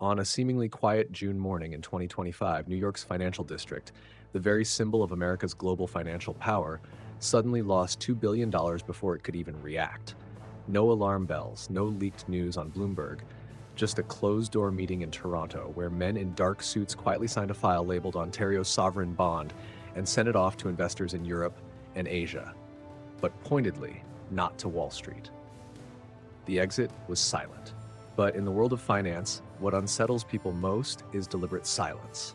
On a seemingly quiet June morning in 2025, New York's financial district, the very symbol of America's global financial power, suddenly lost $2 billion before it could even react. No alarm bells, no leaked news on Bloomberg, just a closed-door meeting in Toronto where men in dark suits quietly signed a file labeled Ontario's sovereign bond and sent it off to investors in Europe and Asia, but pointedly not to Wall Street. The exit was silent. But in the world of finance, what unsettles people most is deliberate silence.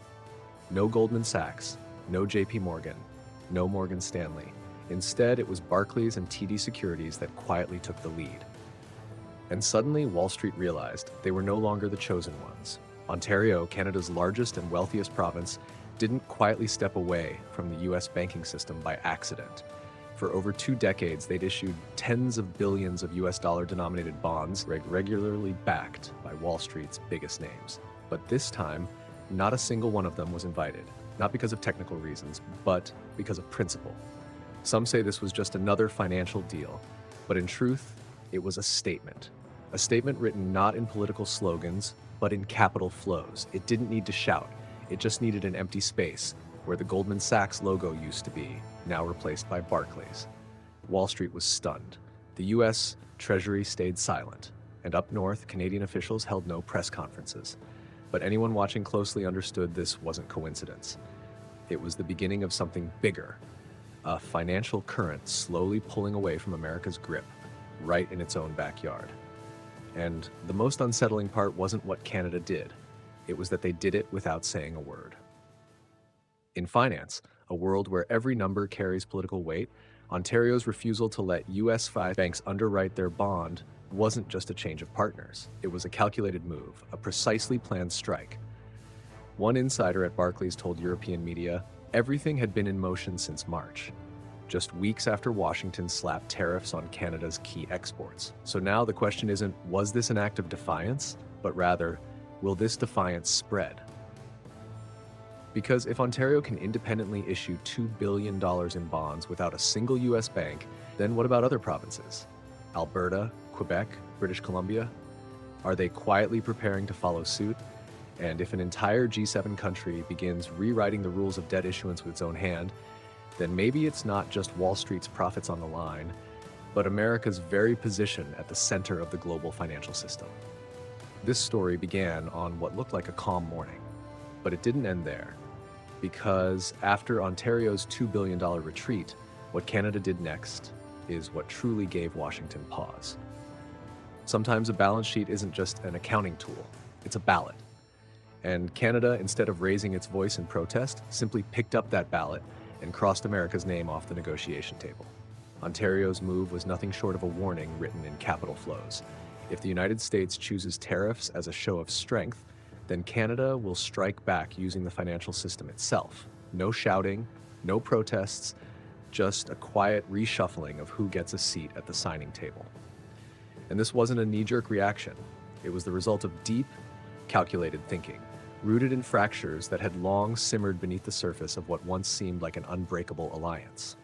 No Goldman Sachs, no JP Morgan, no Morgan Stanley. Instead, it was Barclays and TD Securities that quietly took the lead. And suddenly, Wall Street realized they were no longer the chosen ones. Ontario, Canada's largest and wealthiest province, didn't quietly step away from the US banking system by accident. For over 2 decades, they'd issued tens of billions of US dollar-denominated bonds, regularly backed by Wall Street's biggest names. But this time, not a single one of them was invited, not because of technical reasons, but because of principle. Some say this was just another financial deal, but in truth, it was a statement. A statement written not in political slogans, but in capital flows. It didn't need to shout. It just needed an empty space where the Goldman Sachs logo used to be, now replaced by Barclays. Wall Street was stunned. The US Treasury stayed silent, and up north, Canadian officials held no press conferences. But anyone watching closely understood this wasn't coincidence. It was the beginning of something bigger, a financial current slowly pulling away from America's grip, right in its own backyard. And the most unsettling part wasn't what Canada did. It was that they did it without saying a word. In finance, a world where every number carries political weight, Ontario's refusal to let US 5 banks underwrite their bond wasn't just a change of partners. It was a calculated move, a precisely planned strike. One insider at Barclays told European media everything had been in motion since March, just weeks after Washington slapped tariffs on Canada's key exports. So now the question isn't, was this an act of defiance? But rather, will this defiance spread? Because if Ontario can independently issue $2 billion in bonds without a single US bank, then what about other provinces? Alberta, Quebec, British Columbia? Are they quietly preparing to follow suit? And if an entire G7 country begins rewriting the rules of debt issuance with its own hand, then maybe it's not just Wall Street's profits on the line, but America's very position at the center of the global financial system. This story began on what looked like a calm morning, but it didn't end there. Because after Ontario's $2 billion retreat, what Canada did next is what truly gave Washington pause. Sometimes a balance sheet isn't just an accounting tool, it's a ballot. And Canada, instead of raising its voice in protest, simply picked up that ballot and crossed America's name off the negotiation table. Ontario's move was nothing short of a warning written in capital flows. If the United States chooses tariffs as a show of strength, then Canada will strike back using the financial system itself. No shouting, no protests, just a quiet reshuffling of who gets a seat at the signing table. And this wasn't a knee-jerk reaction. It was the result of deep, calculated thinking, rooted in fractures that had long simmered beneath the surface of what once seemed like an unbreakable alliance.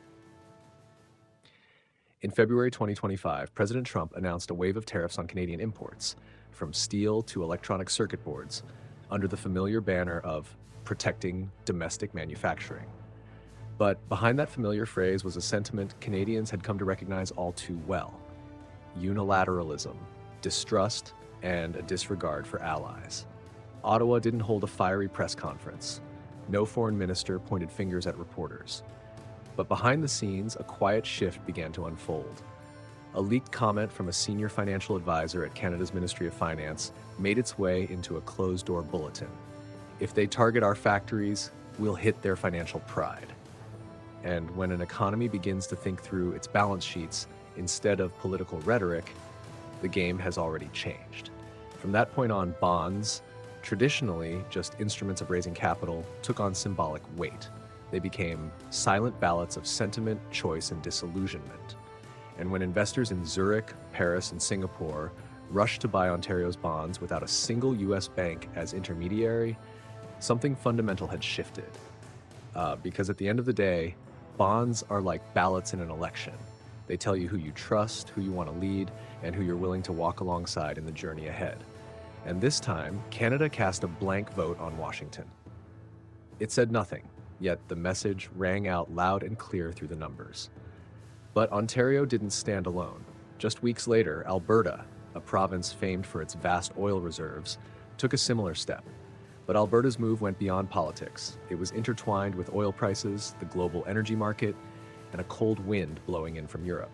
In February 2025, President Trump announced a wave of tariffs on Canadian imports, from steel to electronic circuit boards, under the familiar banner of protecting domestic manufacturing. But behind that familiar phrase was a sentiment Canadians had come to recognize all too well: unilateralism, distrust, and a disregard for allies. Ottawa didn't hold a fiery press conference. No foreign minister pointed fingers at reporters. But behind the scenes, a quiet shift began to unfold. A leaked comment from a senior financial advisor at Canada's Ministry of Finance made its way into a closed-door bulletin. If they target our factories, we'll hit their financial pride. And when an economy begins to think through its balance sheets instead of political rhetoric, the game has already changed. From that point on, bonds, traditionally just instruments of raising capital, took on symbolic weight. They became silent ballots of sentiment, choice, and disillusionment. And when investors in Zurich, Paris, and Singapore rushed to buy Ontario's bonds without a single US bank as intermediary, something fundamental had shifted. Because at the end of the day, bonds are like ballots in an election. They tell you who you trust, who you want to lead, and who you're willing to walk alongside in the journey ahead. And this time, Canada cast a blank vote on Washington. It said nothing, yet the message rang out loud and clear through the numbers. But Ontario didn't stand alone. Just weeks later, Alberta, a province famed for its vast oil reserves, took a similar step. But Alberta's move went beyond politics. It was intertwined with oil prices, the global energy market, and a cold wind blowing in from Europe.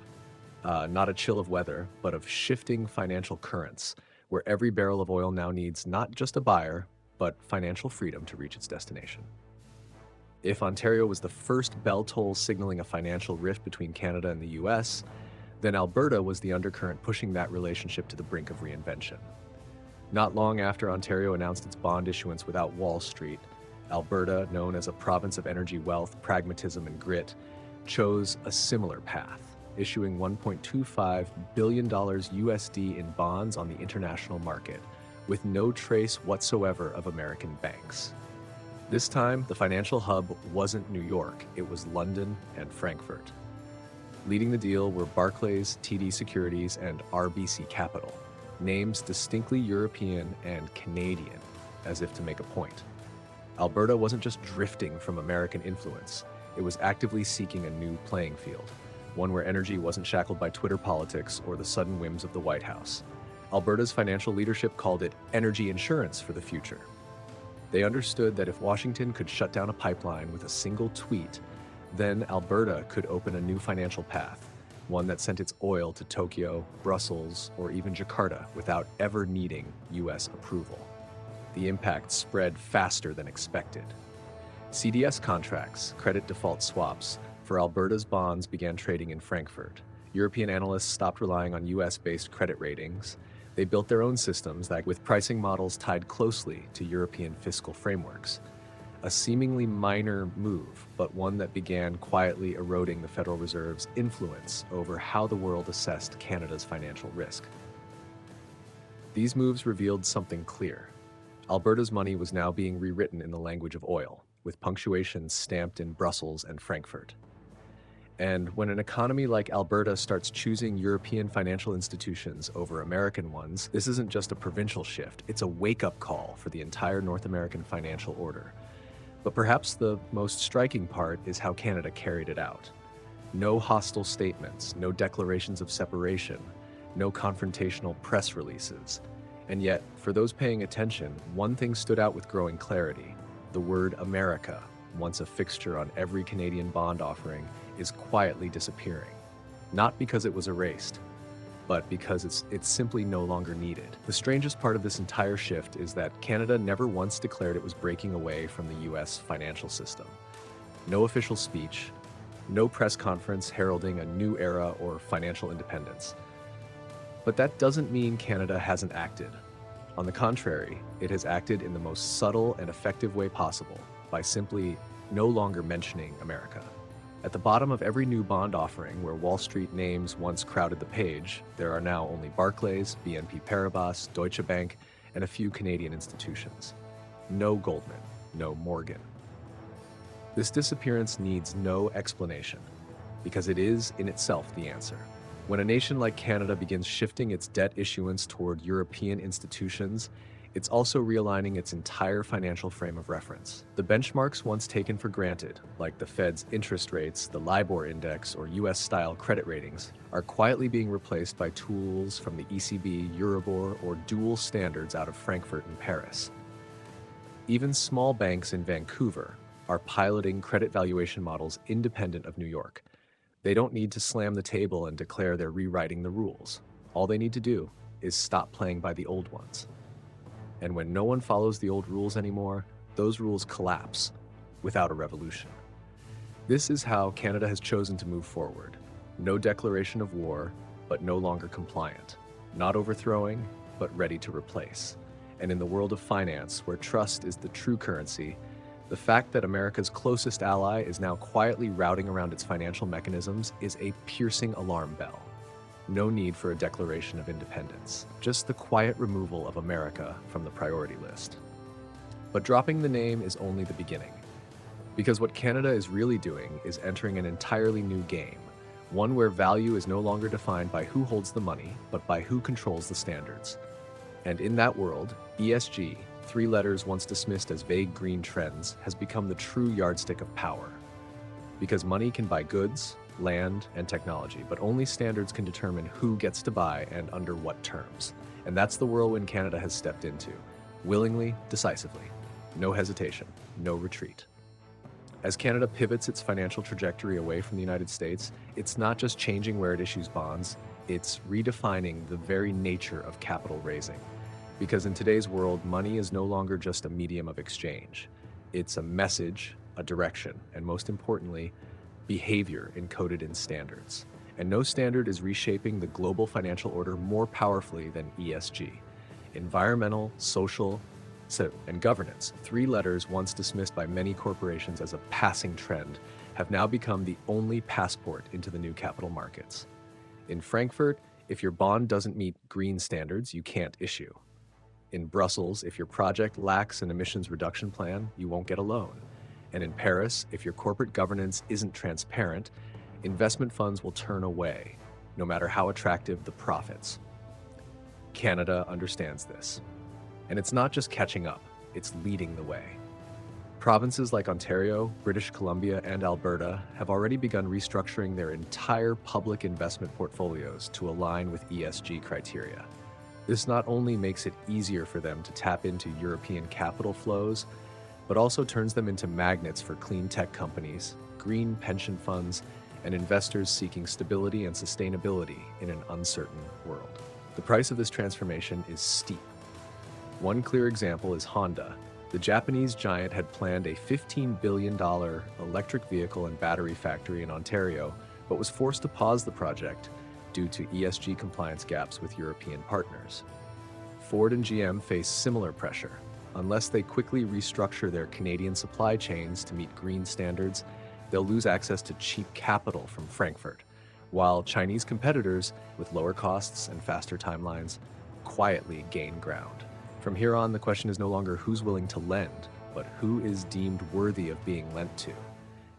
Not a chill of weather, but of shifting financial currents, where every barrel of oil now needs not just a buyer, but financial freedom to reach its destination. If Ontario was the first bell toll signaling a financial rift between Canada and the US, then Alberta was the undercurrent pushing that relationship to the brink of reinvention. Not long after Ontario announced its bond issuance without Wall Street, Alberta, known as a province of energy wealth, pragmatism, and grit, chose a similar path, issuing $1.25 billion USD in bonds on the international market, with no trace whatsoever of American banks. This time, the financial hub wasn't New York, it was London and Frankfurt. Leading the deal were Barclays, TD Securities, and RBC Capital, names distinctly European and Canadian, as if to make a point. Alberta wasn't just drifting from American influence, it was actively seeking a new playing field, one where energy wasn't shackled by Twitter politics or the sudden whims of the White House. Alberta's financial leadership called it energy insurance for the future. They understood that if Washington could shut down a pipeline with a single tweet, then Alberta could open a new financial path, one that sent its oil to Tokyo, Brussels, or even Jakarta without ever needing US approval. The impact spread faster than expected. CDS contracts, credit default swaps, for Alberta's bonds began trading in Frankfurt. European analysts stopped relying on US-based credit ratings. They built their own systems that, with pricing models tied closely to European fiscal frameworks. A seemingly minor move, but one that began quietly eroding the Federal Reserve's influence over how the world assessed Canada's financial risk. These moves revealed something clear. Alberta's money was now being rewritten in the language of oil, with punctuation stamped in Brussels and Frankfurt. And when an economy like Alberta starts choosing European financial institutions over American ones, this isn't just a provincial shift, it's a wake-up call for the entire North American financial order. But perhaps the most striking part is how Canada carried it out. No hostile statements, no declarations of separation, no confrontational press releases. And yet, for those paying attention, one thing stood out with growing clarity. The word America, once a fixture on every Canadian bond offering, is quietly disappearing. Not because it was erased, but because it's simply no longer needed. The strangest part of this entire shift is that Canada never once declared it was breaking away from the US financial system. No official speech, no press conference heralding a new era or financial independence. But that doesn't mean Canada hasn't acted. On the contrary, it has acted in the most subtle and effective way possible, by simply no longer mentioning America. At the bottom of every new bond offering where Wall Street names once crowded the page, there are now only Barclays, BNP Paribas, Deutsche Bank, and a few Canadian institutions. No Goldman, no Morgan. This disappearance needs no explanation, because it is in itself the answer. When a nation like Canada begins shifting its debt issuance toward European institutions, it's also realigning its entire financial frame of reference. The benchmarks once taken for granted, like the Fed's interest rates, the LIBOR index, or US-style credit ratings, are quietly being replaced by tools from the ECB, Euribor, or dual standards out of Frankfurt and Paris. Even small banks in Vancouver are piloting credit valuation models independent of New York. They don't need to slam the table and declare they're rewriting the rules. All they need to do is stop playing by the old ones. And when no one follows the old rules anymore, those rules collapse without a revolution. This is how Canada has chosen to move forward. No declaration of war, but no longer compliant. Not overthrowing, but ready to replace. And in the world of finance, where trust is the true currency, the fact that America's closest ally is now quietly routing around its financial mechanisms is a piercing alarm bell. No need for a declaration of independence, just the quiet removal of America from the priority list. But dropping the name is only the beginning, because what Canada is really doing is entering an entirely new game, one where value is no longer defined by who holds the money, but by who controls the standards. And in that world, ESG, three letters once dismissed as vague green trends, has become the true yardstick of power. Because money can buy goods, land, and technology, but only standards can determine who gets to buy and under what terms. And that's the whirlwind Canada has stepped into, willingly, decisively. No hesitation, no retreat. As Canada pivots its financial trajectory away from the United States, it's not just changing where it issues bonds, it's redefining the very nature of capital raising. Because in today's world, money is no longer just a medium of exchange. It's a message, a direction, and most importantly, behavior encoded in standards. And no standard is reshaping the global financial order more powerfully than ESG. Environmental, social, and governance, three letters once dismissed by many corporations as a passing trend, have now become the only passport into the new capital markets. In Frankfurt, if your bond doesn't meet green standards, you can't issue. In Brussels, if your project lacks an emissions reduction plan, you won't get a loan. And in Paris, if your corporate governance isn't transparent, investment funds will turn away, no matter how attractive the profits. Canada understands this. And it's not just catching up, it's leading the way. Provinces like Ontario, British Columbia, and Alberta have already begun restructuring their entire public investment portfolios to align with ESG criteria. This not only makes it easier for them to tap into European capital flows, but also turns them into magnets for clean tech companies, green pension funds, and investors seeking stability and sustainability in an uncertain world. The price of this transformation is steep. One clear example is Honda. The Japanese giant had planned a $15 billion electric vehicle and battery factory in Ontario, but was forced to pause the project due to ESG compliance gaps with European partners. Ford and GM face similar pressure. Unless they quickly restructure their Canadian supply chains to meet green standards, they'll lose access to cheap capital from Frankfurt, while Chinese competitors, with lower costs and faster timelines, quietly gain ground. From here on, the question is no longer who's willing to lend, but who is deemed worthy of being lent to.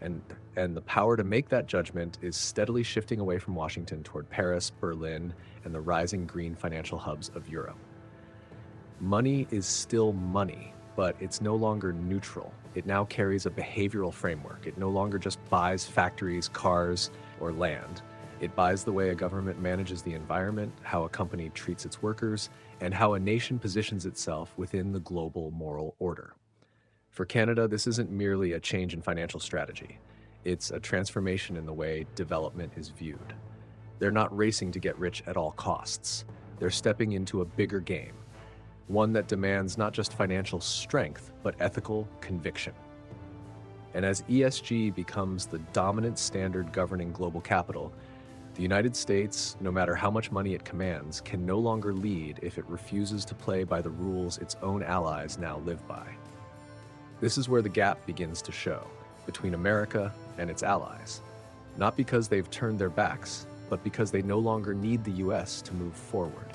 And the power to make that judgment is steadily shifting away from Washington toward Paris, Berlin, and the rising green financial hubs of Europe. Money is still money, but it's no longer neutral. It now carries a behavioral framework. It no longer just buys factories, cars, or land. It buys the way a government manages the environment, how a company treats its workers, and how a nation positions itself within the global moral order. For Canada, this isn't merely a change in financial strategy. It's a transformation in the way development is viewed. They're not racing to get rich at all costs. They're stepping into a bigger game, one that demands not just financial strength, but ethical conviction. And as ESG becomes the dominant standard governing global capital, the United States, no matter how much money it commands, can no longer lead if it refuses to play by the rules its own allies now live by. This is where the gap begins to show between America and its allies, not because they've turned their backs, but because they no longer need the US to move forward.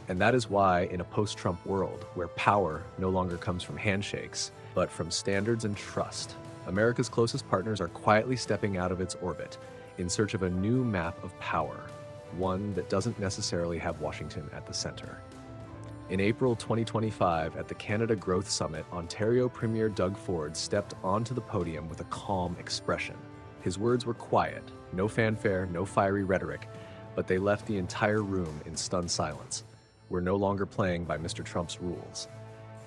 And that is why, in a post-Trump world where power no longer comes from handshakes, but from standards and trust, America's closest partners are quietly stepping out of its orbit in search of a new map of power, one that doesn't necessarily have Washington at the center. In April 2025, at the Canada Growth Summit, Ontario Premier Doug Ford stepped onto the podium with a calm expression. His words were quiet, no fanfare, no fiery rhetoric, but they left the entire room in stunned silence. We're no longer playing by Mr. Trump's rules.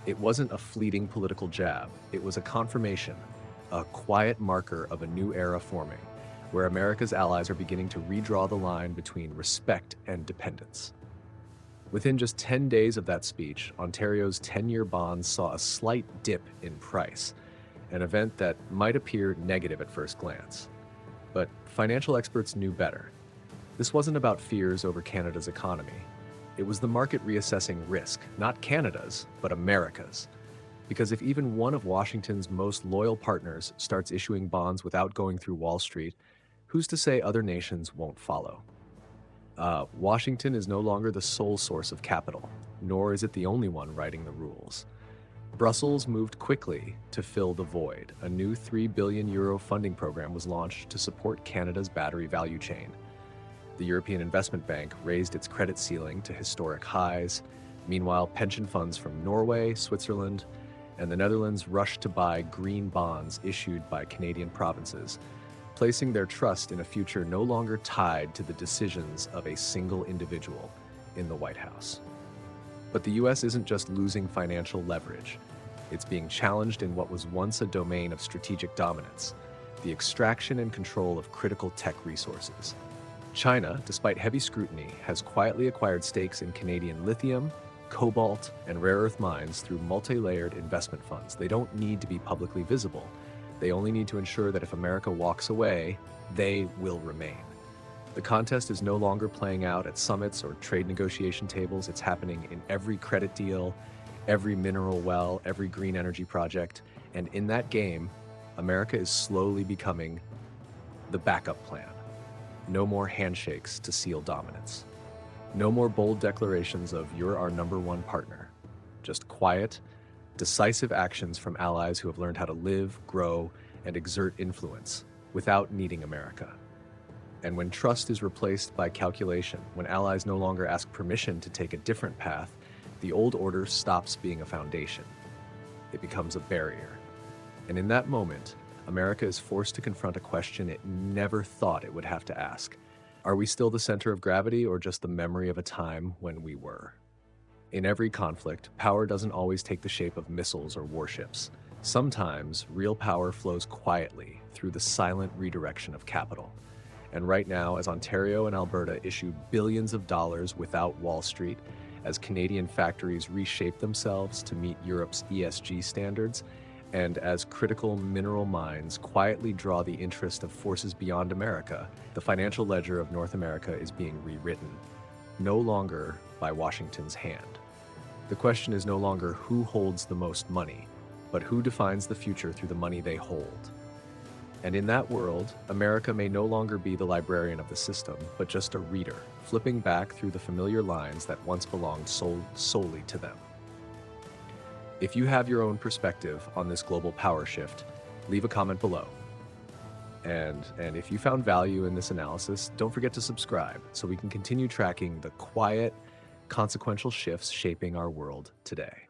It wasn't a fleeting political jab, it was a confirmation, a quiet marker of a new era forming, where America's allies are beginning to redraw the line between respect and dependence. Within just 10 days of that speech, Ontario's 10-year bonds saw a slight dip in price, an event that might appear negative at first glance. But financial experts knew better. This wasn't about fears over Canada's economy. It was the market reassessing risk, not Canada's, but America's. Because if even one of Washington's most loyal partners starts issuing bonds without going through Wall Street, who's to say other nations won't follow? Washington is no longer the sole source of capital, nor is it the only one writing the rules. Brussels moved quickly to fill the void. A new €3 billion funding program was launched to support Canada's battery value chain. The European Investment Bank raised its credit ceiling to historic highs. Meanwhile, pension funds from Norway, Switzerland, and the Netherlands rushed to buy green bonds issued by Canadian provinces, placing their trust in a future no longer tied to the decisions of a single individual in the White House. But the US isn't just losing financial leverage. It's being challenged in what was once a domain of strategic dominance, the extraction and control of critical tech resources. China, despite heavy scrutiny, has quietly acquired stakes in Canadian lithium, cobalt, and rare earth mines through multi-layered investment funds. They don't need to be publicly visible. They only need to ensure that if America walks away, they will remain. The contest is no longer playing out at summits or trade negotiation tables. It's happening in every credit deal, every mineral well, every green energy project. And in that game, America is slowly becoming the backup plan. No more handshakes to seal dominance. No more bold declarations of "you're our number one partner." Just quiet, decisive actions from allies who have learned how to live, grow, and exert influence without needing America. And when trust is replaced by calculation, when allies no longer ask permission to take a different path, the old order stops being a foundation. It becomes a barrier. And in that moment, America is forced to confront a question it never thought it would have to ask. Are we still the center of gravity, or just the memory of a time when we were? In every conflict, power doesn't always take the shape of missiles or warships. Sometimes, real power flows quietly through the silent redirection of capital. And right now, as Ontario and Alberta issue billions of dollars without Wall Street, as Canadian factories reshape themselves to meet Europe's ESG standards, and as critical mineral mines quietly draw the interest of forces beyond America, the financial ledger of North America is being rewritten, no longer by Washington's hand. The question is no longer who holds the most money, but who defines the future through the money they hold. And in that world, America may no longer be the librarian of the system, but just a reader, flipping back through the familiar lines that once belonged solely to them. If you have your own perspective on this global power shift, leave a comment below. And if you found value in this analysis, don't forget to subscribe so we can continue tracking the quiet, consequential shifts shaping our world today.